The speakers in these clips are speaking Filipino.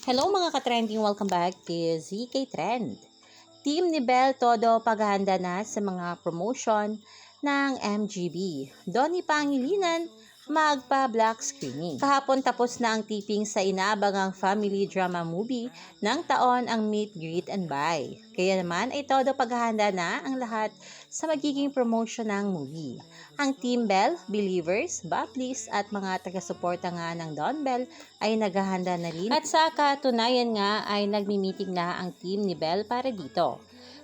Hello mga ka-trending, welcome back to ZK Trend. Team ni Belle todo paghahanda na sa mga promotion ng MGB. Donnie Pangilinan magpa-black screening. Kahapon tapos na ang taping sa inaabangang family drama movie ng taon ang Meet, Greet and Buy. Kaya naman ay todo paghahanda na ang lahat sa magiging promotion ng movie. Ang Team Belle, Believers, Baplis at mga taga-suporta nga ng Don Bell ay naghahanda na rin. At sa katunayan nga ay nagmi-meeting na ang team ni Belle para dito.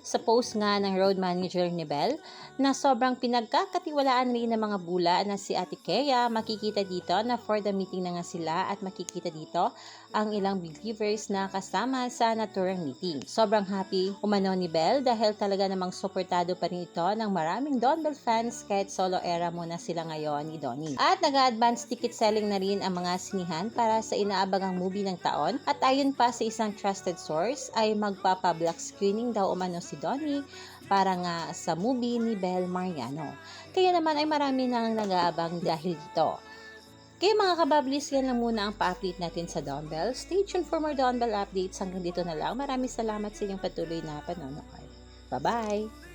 Sa post nga ng road manager ni Belle na sobrang pinagkakatiwalaan rin ng mga bula na si Ate Kea, makikita dito na for the meeting na nga sila at makikita dito ang ilang believers na kasama sa naturang meeting. Sobrang happy umano ni Belle dahil talaga namang suportado pa rin ito ng maraming Don Bell fans kahit solo era muna sila ngayon ni Donnie. At nag-advance ticket selling na rin ang mga sinihan para sa inaabangang movie ng taon at ayon pa sa isang trusted source ay magpapa-black screening daw umano si Donnie para nga sa movie ni Belle Mariano. Kaya naman ay marami nang nag-aabang dahil dito. Kaya mga kabablis, yan lang muna ang pa-update natin sa Don Bell. Stay tuned for more Don Bell updates. Hanggang dito na lang. Maraming salamat sa inyong patuloy na panonood. Bye-bye!